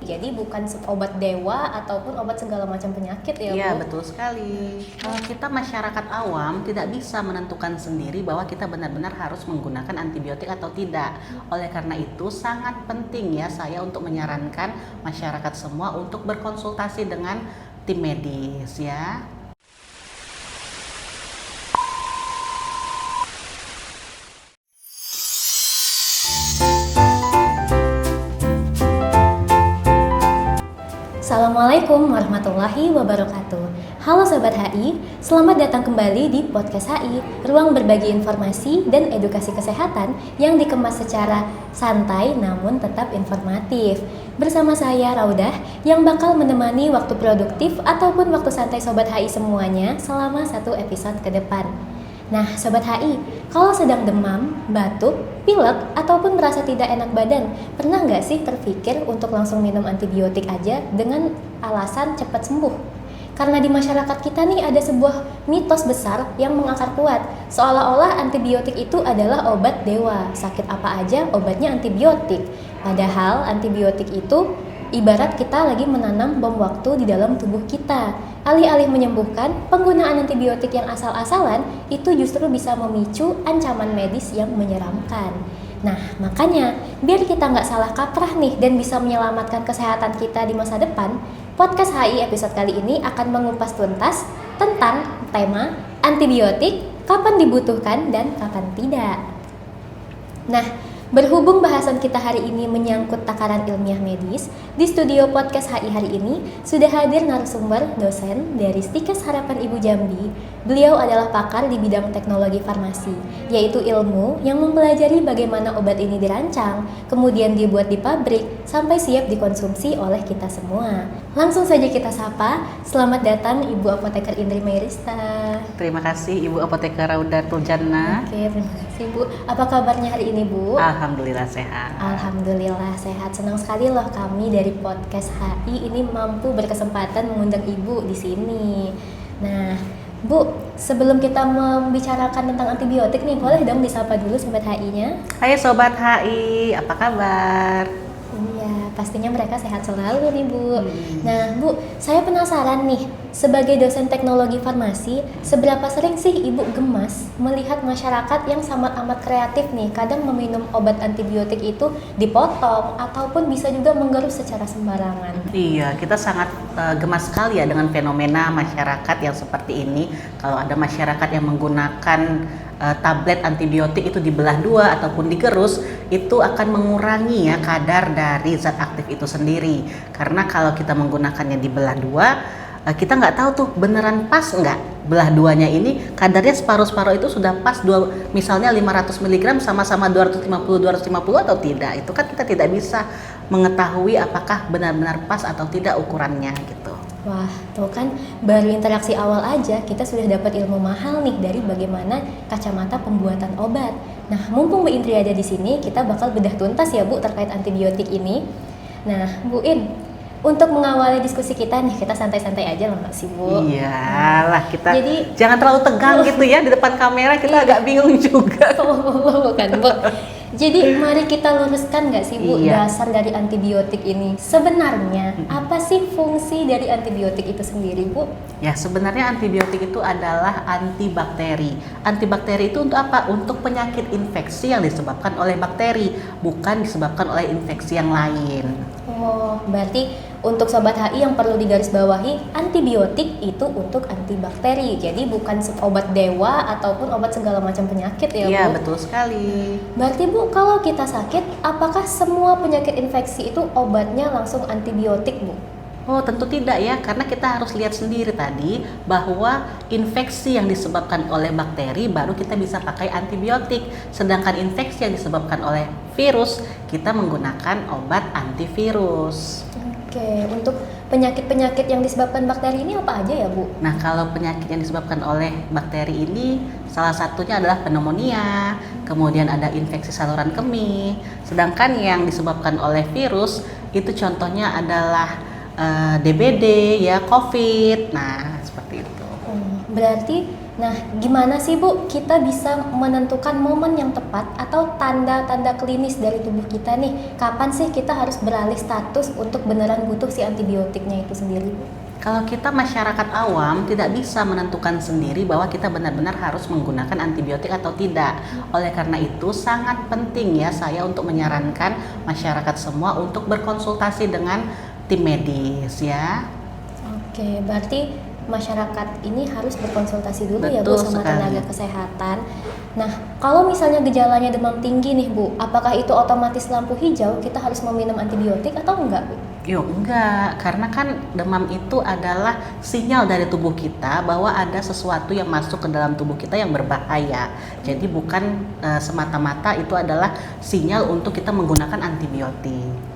jadi bukan obat dewa ataupun obat segala macam penyakit ya, Iya, Bu? betul sekali. Kita masyarakat awam tidak bisa menentukan sendiri bahwa kita benar-benar harus menggunakan antibiotik atau tidak. Oleh karena itu sangat penting ya saya untuk menyarankan masyarakat semua untuk berkonsultasi dengan tim medis ya. Assalamualaikum warahmatullahi wabarakatuh. Halo Sobat HI, selamat datang kembali di Podcast HI, ruang berbagi informasi dan edukasi kesehatan yang dikemas secara santai namun tetap informatif. Bersama saya Raudah yang bakal menemani waktu produktif ataupun waktu santai Sobat HI semuanya selama satu episode ke depan. Nah, Sobat HI, kalau sedang demam, batuk, pilek, ataupun merasa tidak enak badan, pernah nggak sih terpikir untuk langsung minum antibiotik aja dengan alasan cepat sembuh? Karena di masyarakat kita nih ada sebuah mitos besar yang mengakar kuat, seolah-olah antibiotik itu adalah obat dewa, sakit apa aja obatnya antibiotik. Padahal antibiotik itu ibarat kita lagi menanam bom waktu di dalam tubuh kita. Alih-alih menyembuhkan, penggunaan antibiotik yang asal-asalan itu justru bisa memicu ancaman medis yang menyeramkan. Nah, makanya biar kita nggak salah kaprah nih dan bisa menyelamatkan kesehatan kita di masa depan, Podcast HI episode kali ini akan mengupas tuntas tentang tema antibiotik, kapan dibutuhkan dan kapan tidak. Nah, berhubung bahasan kita hari ini menyangkut takaran ilmiah medis, di studio Podcast HI hari ini sudah hadir narasumber dosen dari Stikes Harapan Ibu Jambi. Beliau adalah pakar di bidang teknologi farmasi, yaitu ilmu yang mempelajari bagaimana obat ini dirancang, kemudian dibuat di pabrik, sampai siap dikonsumsi oleh kita semua. Langsung saja kita sapa, selamat datang Ibu Apoteker Indri Mairista. Terima kasih Ibu Apoteker Raudatul Jannah. Oke, terima kasih Bu. Apa kabarnya hari ini Bu? Alhamdulillah sehat. Alhamdulillah sehat. Senang sekali loh kami dari Podcast HI ini mampu berkesempatan mengundang Ibu di sini. Nah, Bu, sebelum kita membicarakan tentang antibiotik nih, boleh dong disapa dulu Sobat HI-nya? Hai Sobat HI, apa kabar? Iya, pastinya mereka sehat selalu nih Bu. Nah Bu, saya penasaran nih, sebagai dosen teknologi farmasi, seberapa sering sih Ibu gemas melihat masyarakat yang sangat amat kreatif nih, kadang meminum obat antibiotik itu dipotong ataupun bisa juga menggerus secara sembarangan. Iya, kita sangat gemas sekali ya dengan fenomena masyarakat yang seperti ini. Kalau ada masyarakat yang menggunakan tablet antibiotik itu dibelah dua ataupun digerus, itu akan mengurangi ya kadar dari zat aktif itu sendiri. Karena kalau kita menggunakannya dibelah dua, kita nggak tahu tuh beneran pas nggak belah duanya ini kadarnya separuh-separuh itu sudah pas misalnya 500 mg sama-sama 250 atau tidak. Itu kan kita tidak bisa mengetahui apakah benar-benar pas atau tidak ukurannya gitu. Wah, tuh kan baru interaksi awal aja kita sudah dapat ilmu mahal nih dari bagaimana kacamata pembuatan obat. Nah, mumpung Bu Indri ada di sini, kita bakal bedah tuntas ya Bu terkait antibiotik ini. Nah, Bu In, untuk mengawali diskusi kita nih, kita santai-santai aja lah Mbak sih Bu. Iyalah, kita Jadi jangan terlalu tegang gitu ya di depan kamera, kita agak bingung juga. bukan Bu. Jadi mari kita luruskan nggak sih Bu dasar dari antibiotik ini. Sebenarnya apa sih fungsi dari antibiotik itu sendiri Bu? Ya, sebenarnya antibiotik itu adalah antibakteri. Antibakteri itu untuk apa? Untuk penyakit infeksi yang disebabkan oleh bakteri, bukan disebabkan oleh infeksi yang lain. Oh, berarti untuk Sobat HI yang perlu digarisbawahi, antibiotik itu untuk antibakteri. Jadi bukan obat dewa ataupun obat segala macam penyakit ya Bu? Iya, betul sekali. Berarti Bu, kalau kita sakit, apakah semua penyakit infeksi itu obatnya langsung antibiotik Bu? Oh, tentu tidak ya, karena kita harus lihat sendiri tadi bahwa infeksi yang disebabkan oleh bakteri baru kita bisa pakai antibiotik. Sedangkan infeksi yang disebabkan oleh virus, kita menggunakan obat antivirus. Oke, untuk penyakit-penyakit yang disebabkan bakteri ini apa aja ya Bu? Nah, kalau penyakit yang disebabkan oleh bakteri ini salah satunya adalah pneumonia, kemudian ada infeksi saluran kemih. Sedangkan yang disebabkan oleh virus itu contohnya adalah DBD ya, COVID. Nah, seperti itu. Berarti Nah, gimana sih Bu kita bisa menentukan momen yang tepat atau tanda-tanda klinis dari tubuh kita nih? Kapan sih kita harus beralih status untuk beneran butuh si antibiotiknya itu sendiri, Bu? Kalau kita masyarakat awam tidak bisa menentukan sendiri bahwa kita benar-benar harus menggunakan antibiotik atau tidak. Oleh karena itu sangat penting ya saya untuk menyarankan masyarakat semua untuk berkonsultasi dengan tim medis ya. Oke, berarti masyarakat ini harus berkonsultasi dulu ya Bu Betul sama sekali. tenaga kesehatan. Nah, kalau misalnya gejalanya demam tinggi nih Bu, apakah itu otomatis lampu hijau kita harus meminum antibiotik atau enggak Bu? Yuk, enggak, karena kan demam itu adalah sinyal dari tubuh kita bahwa ada sesuatu yang masuk ke dalam tubuh kita yang berbahaya. Jadi bukan semata-mata itu adalah sinyal untuk kita menggunakan antibiotik.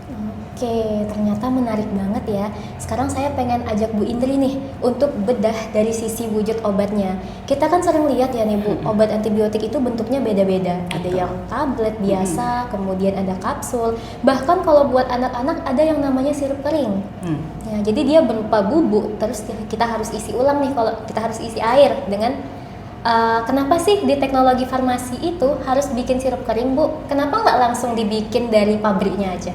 Oke, ternyata menarik banget ya. Sekarang saya pengen ajak Bu Indri nih untuk bedah dari sisi wujud obatnya. Kita kan sering lihat ya nih Bu, obat antibiotik itu bentuknya beda-beda. Ada yang tablet biasa, kemudian ada kapsul. Bahkan kalau buat anak-anak ada yang namanya sirup kering. Ya, jadi dia berupa bubuk, terus kita harus isi ulang nih kalau kita harus isi air dengan kenapa sih di teknologi farmasi itu harus bikin sirup kering Bu? Kenapa nggak langsung dibikin dari pabriknya aja?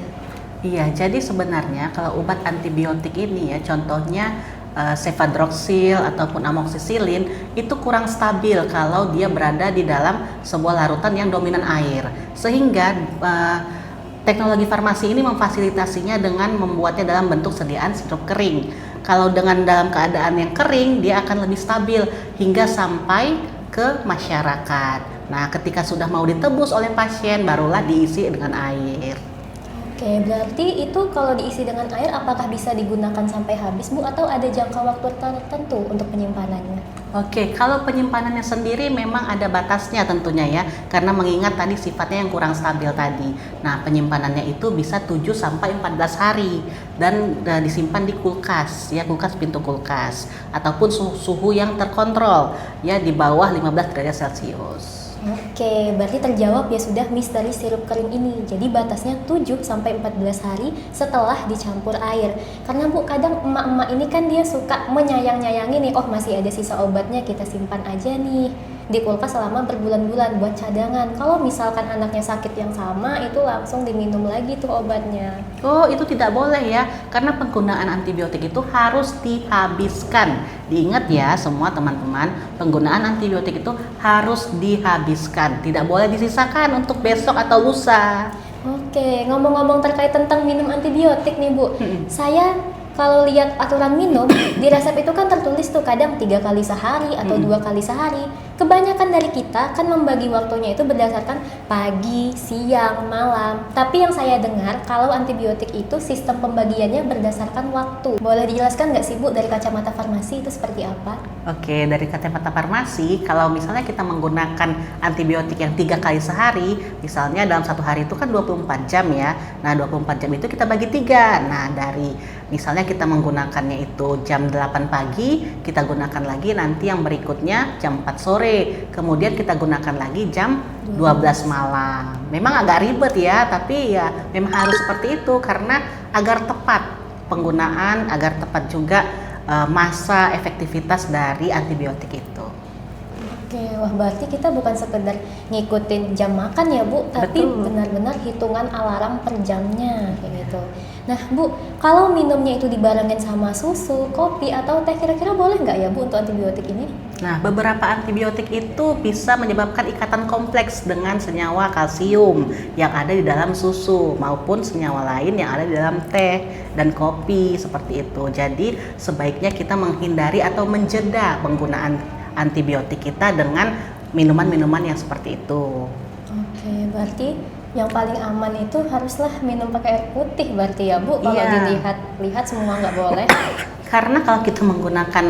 Iya, jadi sebenarnya kalau obat antibiotik ini ya, contohnya cefadroxil ataupun amoxicillin itu kurang stabil kalau dia berada di dalam sebuah larutan yang dominan air. Sehingga teknologi farmasi ini memfasilitasinya dengan membuatnya dalam bentuk sediaan sirup kering. Kalau dengan dalam keadaan yang kering, dia akan lebih stabil hingga sampai ke masyarakat. Nah, ketika sudah mau ditebus oleh pasien, barulah diisi dengan air. Oke, berarti itu kalau diisi dengan air apakah bisa digunakan sampai habis Bu atau ada jangka waktu tertentu untuk penyimpanannya? Oke, kalau penyimpanannya sendiri memang ada batasnya tentunya ya, karena mengingat tadi sifatnya yang kurang stabil tadi. Nah, penyimpanannya itu bisa 7 sampai 14 hari dan disimpan di kulkas, ya kulkas pintu kulkas ataupun suhu yang terkontrol ya di bawah 15 derajat Celcius. Oke, berarti terjawab ya sudah misteri sirup kering ini. Jadi batasnya 7 sampai 14 hari setelah dicampur air. Karena Bu, kadang emak-emak ini kan dia suka menyayang-nyayangi nih, oh masih ada sisa obatnya kita simpan aja nih di kulkas selama berbulan-bulan buat cadangan. Kalau misalkan anaknya sakit yang sama, itu langsung diminum lagi tuh obatnya. Oh, itu tidak boleh ya, karena penggunaan antibiotik itu harus dihabiskan. Diingat ya semua teman-teman, penggunaan antibiotik itu harus dihabiskan, tidak boleh disisakan untuk besok atau lusa. Oke, ngomong-ngomong terkait tentang minum antibiotik nih Bu, saya kalau lihat aturan minum di resep itu kan tertulis tuh kadang 3 kali sehari atau 2 kali sehari. Kebanyakan dari kita kan membagi waktunya itu berdasarkan pagi, siang, malam. Tapi yang saya dengar kalau antibiotik itu sistem pembagiannya berdasarkan waktu. Boleh dijelaskan nggak sih Bu dari kacamata farmasi itu seperti apa? Oke, dari kacamata farmasi, kalau misalnya kita menggunakan antibiotik yang 3 kali sehari, misalnya dalam satu hari itu kan 24 jam ya. Nah, 24 jam itu kita bagi 3. Nah, dari misalnya kita menggunakannya itu jam 8 pagi, kita gunakan lagi nanti yang berikutnya jam 4 sore. Kemudian kita gunakan lagi jam 12 malam. Memang agak ribet ya, tapi ya memang harus seperti itu karena agar tepat penggunaan, agar tepat juga masa efektivitas dari antibiotik itu. Oke, wah berarti kita bukan sekedar ngikutin jam makan ya Bu, tapi Betul. benar-benar hitungan alarm per jamnya kayak gitu. Nah Bu, kalau minumnya itu dibarengin sama susu, kopi, atau teh kira-kira boleh nggak ya Bu untuk antibiotik ini? Nah, beberapa antibiotik itu bisa menyebabkan ikatan kompleks dengan senyawa kalsium yang ada di dalam susu maupun senyawa lain yang ada di dalam teh dan kopi seperti itu. Jadi, sebaiknya kita menghindari atau menjeda penggunaan antibiotik kita dengan minuman-minuman yang seperti itu. Oke, berarti yang paling aman itu haruslah minum pakai air putih berarti ya Bu. Kalau Iya. dilihat semua nggak boleh. Karena kalau kita menggunakan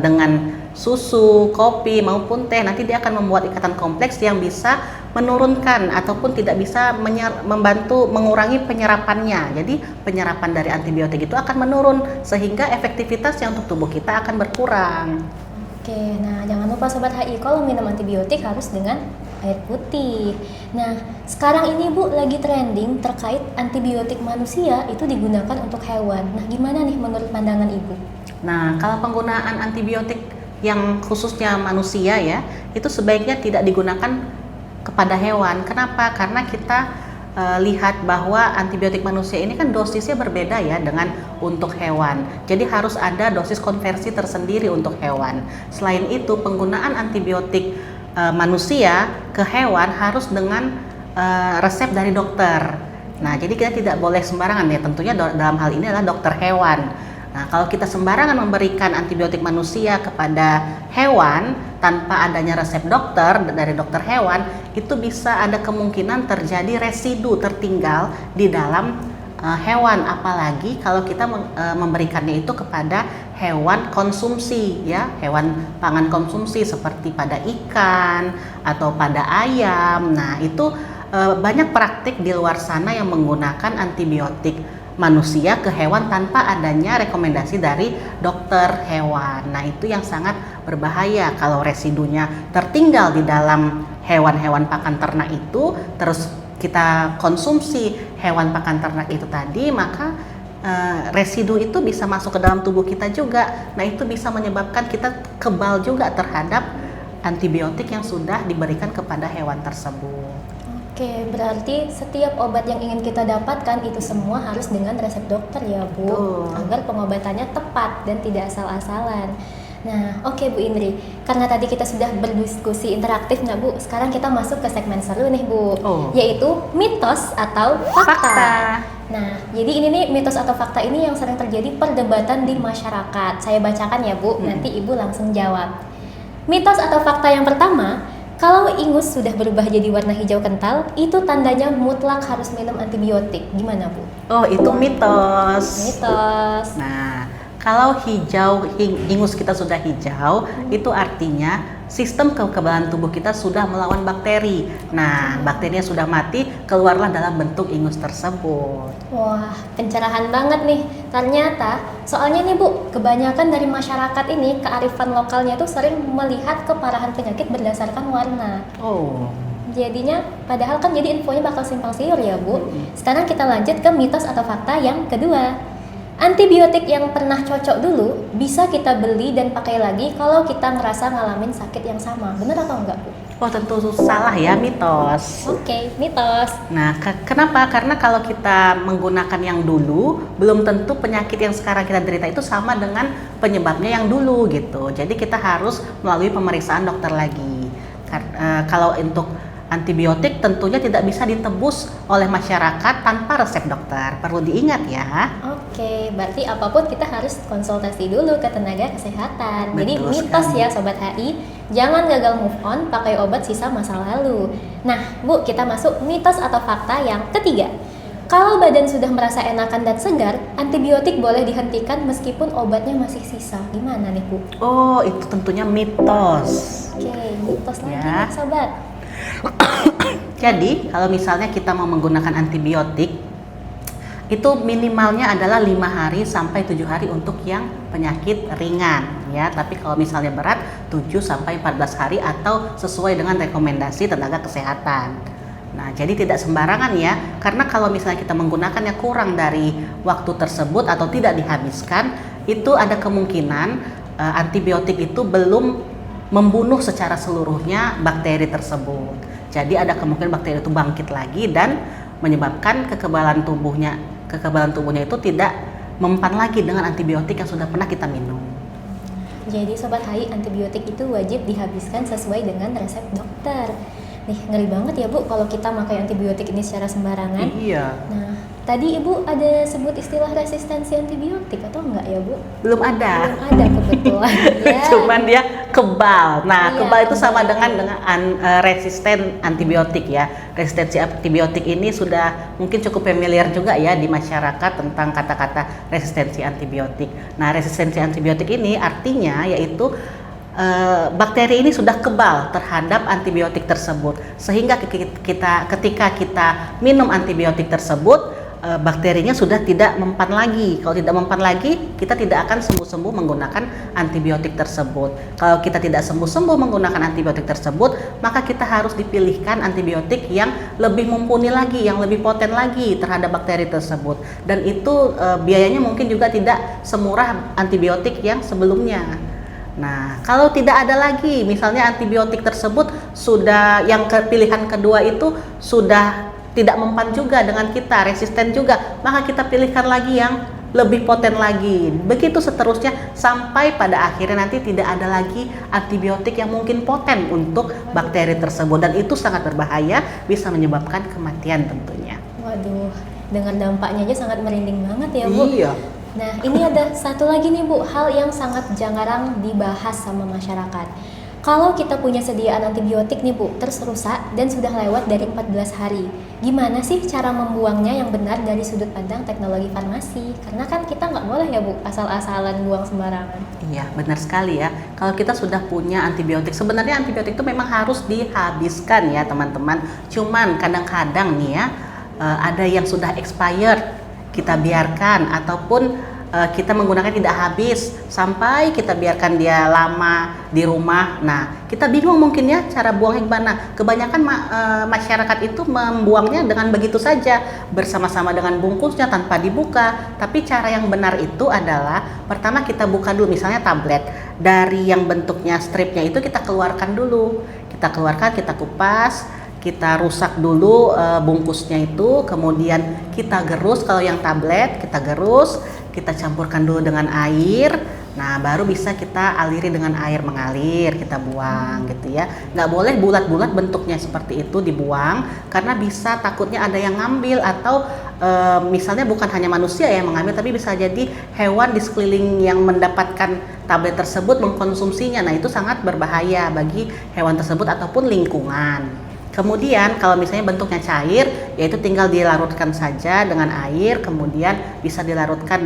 dengan susu, kopi maupun teh, nanti dia akan membuat ikatan kompleks yang bisa menurunkan ataupun tidak bisa membantu mengurangi penyerapannya. Jadi penyerapan dari antibiotik itu akan menurun sehingga efektivitasnya untuk tubuh kita akan berkurang. Oke, nah jangan lupa Sobat HI, kalau minum antibiotik harus dengan air putih. Nah, sekarang ini Bu lagi trending terkait antibiotik manusia itu digunakan untuk hewan. Nah, gimana nih menurut pandangan Ibu? Nah, kalau penggunaan antibiotik yang khususnya manusia ya, itu sebaiknya tidak digunakan kepada hewan. Kenapa? Karena kita lihat bahwa antibiotik manusia ini kan dosisnya berbeda ya dengan untuk hewan. Jadi harus ada dosis konversi tersendiri untuk hewan. Selain itu, penggunaan antibiotik manusia ke hewan harus dengan resep dari dokter. Nah, jadi kita tidak boleh sembarangan ya. Tentunya dalam hal ini adalah dokter hewan. Nah, kalau kita sembarangan memberikan antibiotik manusia kepada hewan tanpa adanya resep dokter dari dokter hewan, itu bisa ada kemungkinan terjadi residu tertinggal di dalam hewan, apalagi kalau kita memberikannya itu kepada hewan konsumsi ya, hewan pangan konsumsi seperti pada ikan atau pada ayam. Nah, itu banyak praktik di luar sana yang menggunakan antibiotik manusia ke hewan tanpa adanya rekomendasi dari dokter hewan. Nah, itu yang sangat berbahaya kalau residunya tertinggal di dalam hewan-hewan pakan ternak itu, terus kita konsumsi hewan pakan ternak itu tadi, maka residu itu bisa masuk ke dalam tubuh kita juga. Nah, itu bisa menyebabkan kita kebal juga terhadap antibiotik yang sudah diberikan kepada hewan tersebut. Oke, berarti setiap obat yang ingin kita dapatkan itu semua harus dengan resep dokter ya Bu, agar pengobatannya tepat dan tidak asal-asalan. Nah, oke Bu Indri, karena tadi kita sudah berdiskusi interaktif nggak Bu, sekarang kita masuk ke segmen seru nih Bu, yaitu mitos atau fakta. Nah, jadi ini nih mitos atau fakta ini yang sering terjadi perdebatan di masyarakat. Saya bacakan ya Bu, nanti Ibu langsung jawab. Mitos atau fakta yang pertama, kalau ingus sudah berubah jadi warna hijau kental, itu tandanya mutlak harus minum antibiotik. Gimana Bu? Oh, itu mitos. Mitos. Nah, kalau ingus kita sudah hijau, itu artinya sistem kekebalan tubuh kita sudah melawan bakteri. Nah, bakterinya sudah mati, keluarlah dalam bentuk ingus tersebut. Wah, pencerahan banget nih. Ternyata, soalnya nih Bu, kebanyakan dari masyarakat ini kearifan lokalnya tuh sering melihat keparahan penyakit berdasarkan warna. Jadinya, padahal kan jadi infonya bakal simpang siur ya Bu. Sekarang kita lanjut ke mitos atau fakta yang kedua. Antibiotik yang pernah cocok dulu bisa kita beli dan pakai lagi kalau kita ngerasa ngalamin sakit yang sama. Bener atau enggak Bu? Oh, tentu salah ya, mitos. Oke, mitos. Nah, kenapa? Karena kalau kita menggunakan yang dulu, belum tentu penyakit yang sekarang kita derita itu sama dengan penyebabnya yang dulu gitu. Jadi kita harus melalui pemeriksaan dokter lagi. Kalau untuk antibiotik tentunya tidak bisa ditebus oleh masyarakat tanpa resep dokter. Perlu diingat ya. Oke, berarti apapun kita harus konsultasi dulu ke tenaga kesehatan. Betul Jadi mitos sekali. ya Sobat HI, jangan gagal move on pakai obat sisa masa lalu. Nah Bu, kita masuk mitos atau fakta yang ketiga. Kalau badan sudah merasa enakan dan segar, antibiotik boleh dihentikan meskipun obatnya masih sisa. Gimana nih Bu? Oh, itu tentunya mitos. Oke, mitos lagi Ya. nih Sobat. Jadi, kalau misalnya kita mau menggunakan antibiotik, itu minimalnya adalah 5 hari sampai 7 hari untuk yang penyakit ringan ya. Tapi kalau misalnya berat, 7 sampai 14 hari atau sesuai dengan rekomendasi tenaga kesehatan. Nah, jadi tidak sembarangan ya, karena kalau misalnya kita menggunakannya kurang dari waktu tersebut atau tidak dihabiskan, itu ada kemungkinan antibiotik itu belum membunuh secara seluruhnya bakteri tersebut. Jadi ada kemungkinan bakteri itu bangkit lagi dan menyebabkan kekebalan tubuhnya itu tidak mempan lagi dengan antibiotik yang sudah pernah kita minum. Jadi Sobat HI, antibiotik itu wajib dihabiskan sesuai dengan resep dokter. Nih, ngeri banget ya Bu kalau kita pakai antibiotik ini secara sembarangan. Iya. Nah, tadi Ibu ada sebut istilah resistensi antibiotik atau enggak ya Bu? Belum ada. Belum ada kebetulan. Ya. Cuman dia kebal. Nah, Iya, kebal itu sama kebal. dengan resisten antibiotik ya. Resistensi antibiotik ini sudah mungkin cukup familiar juga ya di masyarakat tentang kata-kata resistensi antibiotik. Nah, resistensi antibiotik ini artinya yaitu bakteri ini sudah kebal terhadap antibiotik tersebut, sehingga ketika kita minum antibiotik tersebut, bakterinya sudah tidak mempan lagi. Kalau tidak mempan lagi, kita tidak akan sembuh-sembuh menggunakan antibiotik tersebut. Kalau kita tidak sembuh-sembuh menggunakan antibiotik tersebut, maka kita harus dipilihkan antibiotik yang lebih mumpuni lagi, yang lebih poten lagi terhadap bakteri tersebut. Dan itu biayanya mungkin juga tidak semurah antibiotik yang sebelumnya. Nah, kalau tidak ada lagi, misalnya antibiotik tersebut sudah yang pilihan kedua itu sudah tidak mempan juga dengan kita, resisten juga, maka kita pilihkan lagi yang lebih poten lagi. Begitu seterusnya sampai pada akhirnya nanti tidak ada lagi antibiotik yang mungkin poten untuk bakteri tersebut, dan itu sangat berbahaya, bisa menyebabkan kematian tentunya. Waduh, dengar dampaknya aja sangat merinding banget ya Bu. Iya. Nah, ini ada satu lagi nih Bu, hal yang sangat jarang dibahas sama masyarakat. Kalau kita punya sediaan antibiotik nih Bu, terus rusak dan sudah lewat dari 14 hari, gimana sih cara membuangnya yang benar dari sudut pandang teknologi farmasi? Karena kan kita nggak boleh ya Bu, asal-asalan buang sembarangan. Iya, benar sekali ya. Kalau kita sudah punya antibiotik, sebenarnya antibiotik itu memang harus dihabiskan ya teman-teman. Cuman kadang-kadang nih ya, ada yang sudah expired, kita biarkan, ataupun kita menggunakan tidak habis sampai kita biarkan dia lama di rumah. Nah, kita bingung mungkin ya cara buangnya gimana. Kebanyakan masyarakat itu membuangnya dengan begitu saja, bersama-sama dengan bungkusnya tanpa dibuka. Tapi cara yang benar itu adalah pertama kita buka dulu, misalnya tablet dari yang bentuknya stripnya itu kita keluarkan dulu. Kita keluarkan, kita kupas, kita rusak dulu bungkusnya itu, kemudian kita gerus. Kalau yang tablet kita gerus, kita campurkan dulu dengan air. Nah, baru bisa kita aliri dengan air mengalir, kita buang gitu ya. Nggak boleh bulat-bulat bentuknya seperti itu dibuang, karena bisa takutnya ada yang ngambil, atau misalnya bukan hanya manusia yang mengambil, tapi bisa jadi hewan di sekeliling yang mendapatkan tablet tersebut mengkonsumsinya. Nah, itu sangat berbahaya bagi hewan tersebut ataupun lingkungan. Kemudian kalau misalnya bentuknya cair, yaitu tinggal dilarutkan saja dengan air, kemudian bisa dilarutkan,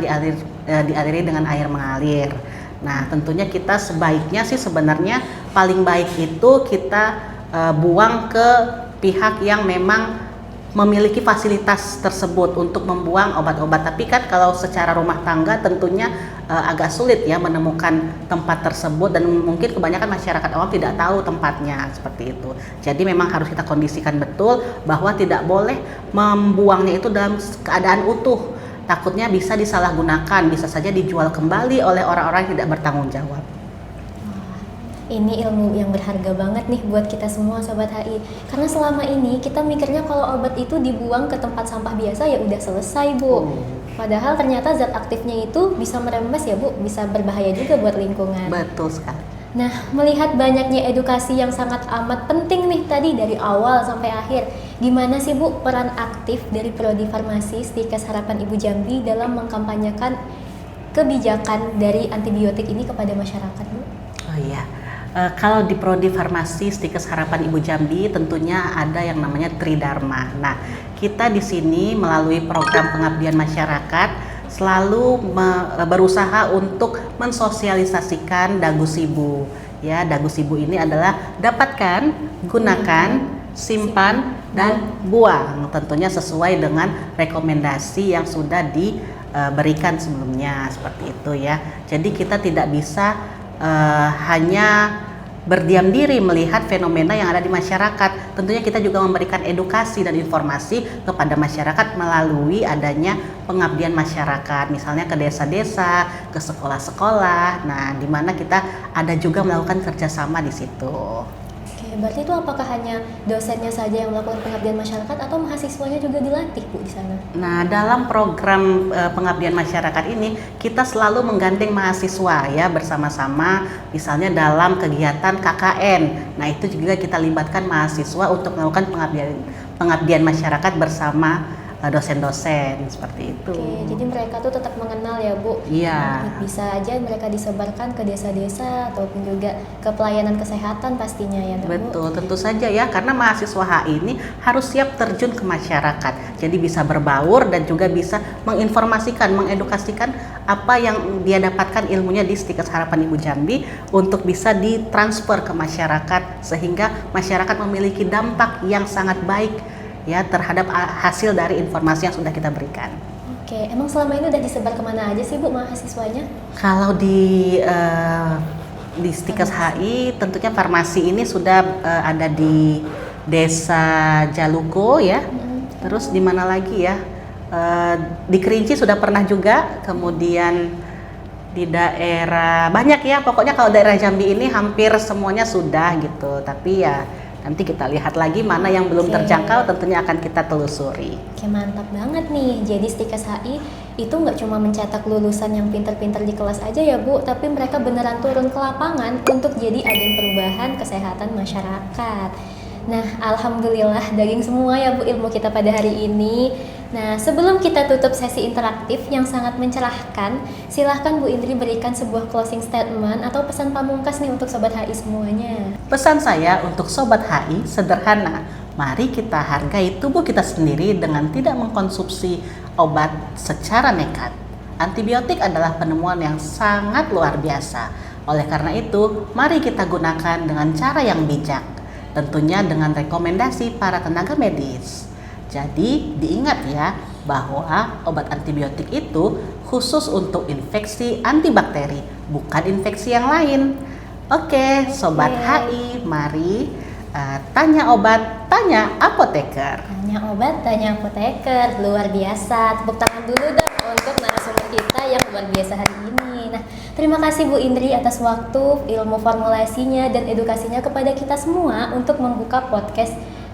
dialiri dengan air mengalir. Nah, tentunya kita sebaiknya sih sebenarnya paling baik itu kita buang ke pihak yang memang memiliki fasilitas tersebut untuk membuang obat-obat. Tapi kan kalau secara rumah tangga tentunya agak sulit ya menemukan tempat tersebut, dan mungkin kebanyakan masyarakat awam tidak tahu tempatnya seperti itu. Jadi memang harus kita kondisikan betul bahwa tidak boleh membuangnya itu dalam keadaan utuh. Takutnya bisa disalahgunakan, bisa saja dijual kembali oleh orang-orang yang tidak bertanggung jawab. Ini ilmu yang berharga banget nih buat kita semua Sobat HI. Karena selama ini kita mikirnya kalau obat itu dibuang ke tempat sampah biasa ya udah selesai Bu. Padahal ternyata zat aktifnya itu bisa merembes ya Bu, bisa berbahaya juga buat lingkungan. Betul sekali. Nah, melihat banyaknya edukasi yang sangat amat penting nih tadi dari awal sampai akhir, gimana sih Bu peran aktif dari Prodi Farmasi Stikes Harapan Ibu Jambi dalam mengkampanyekan kebijakan dari antibiotik ini kepada masyarakat Bu? Oh iya. Kalau di Prodi Farmasi Stikes Harapan Ibu Jambi tentunya ada yang namanya Tridharma. Nah, kita di sini melalui program pengabdian masyarakat selalu berusaha untuk mensosialisasikan Dagu Sibu. Ya, Dagu Sibu ini adalah dapatkan, gunakan, simpan, dan buang. Tentunya sesuai dengan rekomendasi yang sudah diberikan sebelumnya seperti itu ya. Jadi kita tidak bisa hanya berdiam diri melihat fenomena yang ada di masyarakat. Tentunya kita juga memberikan edukasi dan informasi kepada masyarakat melalui adanya pengabdian masyarakat, misalnya ke desa-desa, ke sekolah-sekolah. Nah, di mana kita ada juga melakukan kerjasama di situ. Oke, berarti itu apakah hanya dosennya saja yang melakukan pengabdian masyarakat atau mahasiswanya juga dilatih Bu di sana? Nah, dalam program pengabdian masyarakat ini kita selalu menggandeng mahasiswa ya bersama-sama, misalnya dalam kegiatan KKN. Nah, itu juga kita libatkan mahasiswa untuk melakukan pengabdian masyarakat bersama dosen-dosen seperti itu. Oke, jadi mereka tuh tetap mengenal ya Bu. Iya. Bisa aja mereka disebarkan ke desa-desa ataupun juga ke pelayanan kesehatan pastinya ya Bu. Betul, tentu saja ya, karena mahasiswa HI ini harus siap terjun ke masyarakat. Jadi bisa berbaur dan juga bisa menginformasikan, mengedukasikan apa yang dia dapatkan ilmunya di Stikes Harapan Ibu Jambi untuk bisa ditransfer ke masyarakat, sehingga masyarakat memiliki dampak yang sangat baik ya terhadap hasil dari informasi yang sudah kita berikan. Oke, emang selama ini udah disebar kemana aja sih Bu mahasiswanya? Kalau di Stikes HI tentunya farmasi ini sudah ada di Desa Jaluko ya. Terus di mana lagi ya? Di Kerinci sudah pernah juga, kemudian Di daerah banyak ya, pokoknya kalau daerah Jambi ini hampir semuanya sudah gitu. Tapi ya nanti kita lihat lagi mana yang belum Oke. terjangkau, tentunya akan kita telusuri. Oke, mantap banget nih. Jadi Stikes HI itu nggak cuma mencetak lulusan yang pinter-pinter di kelas aja ya Bu, tapi mereka beneran turun ke lapangan untuk jadi agen perubahan kesehatan masyarakat. Nah, alhamdulillah daging semua ya Bu ilmu kita pada hari ini. Nah, sebelum kita tutup sesi interaktif yang sangat mencerahkan, silahkan Bu Indri berikan sebuah closing statement atau pesan pamungkas nih untuk Sobat HI semuanya. Pesan saya untuk Sobat HI sederhana, mari kita hargai tubuh kita sendiri dengan tidak mengkonsumsi obat secara nekat. Antibiotik adalah penemuan yang sangat luar biasa. Oleh karena itu, mari kita gunakan dengan cara yang bijak, tentunya dengan rekomendasi para tenaga medis. Jadi diingat ya bahwa obat antibiotik itu khusus untuk infeksi antibakteri, bukan infeksi yang lain. Oke, Sobat HI, mari tanya obat, tanya apoteker. Tanya obat, tanya apoteker. Luar biasa. Tepuk tangan dulu dong untuk narasumber kita yang luar biasa hari ini. Nah, terima kasih Bu Indri atas waktu, ilmu formulasinya, dan edukasinya kepada kita semua untuk membuka podcast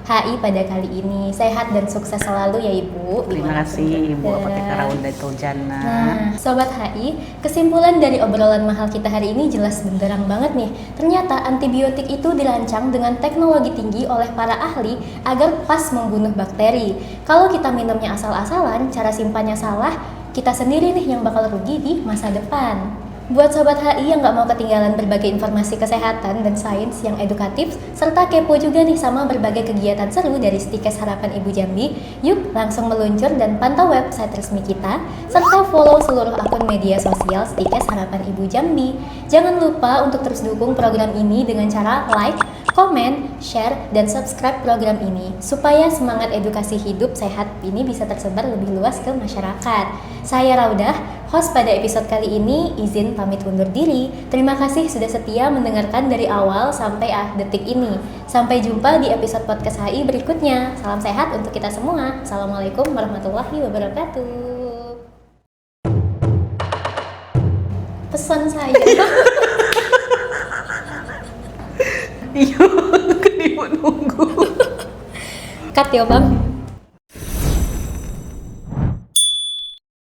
HI pada kali ini. Sehat dan sukses selalu ya Ibu. Terima kasih Ibu Apoteker Raunda Tuljana. Nah, Sobat HI, kesimpulan dari obrolan mahal kita hari ini jelas benderang banget nih. Ternyata antibiotik itu dirancang dengan teknologi tinggi oleh para ahli agar pas membunuh bakteri. Kalau kita minumnya asal-asalan, cara simpannya salah, kita sendiri nih yang bakal rugi di masa depan. Buat Sobat HI yang nggak mau ketinggalan berbagai informasi kesehatan dan sains yang edukatif, serta kepo juga nih sama berbagai kegiatan seru dari Stikes Harapan Ibu Jambi, yuk langsung meluncur dan pantau website resmi kita, serta follow seluruh akun media sosial Stikes Harapan Ibu Jambi. Jangan lupa untuk terus dukung program ini dengan cara like, komen, share, dan subscribe program ini, supaya semangat edukasi hidup sehat ini bisa tersebar lebih luas ke masyarakat. Saya Raudah, host pada episode kali ini, izin pamit undur diri. Terima kasih sudah setia mendengarkan dari awal sampai detik ini. Sampai jumpa di episode podcast HI berikutnya. Salam sehat untuk kita semua. Assalamualaikum warahmatullahi wabarakatuh. Pesan saya. Iya, kan Ibu nunggu. Cut ya Bang.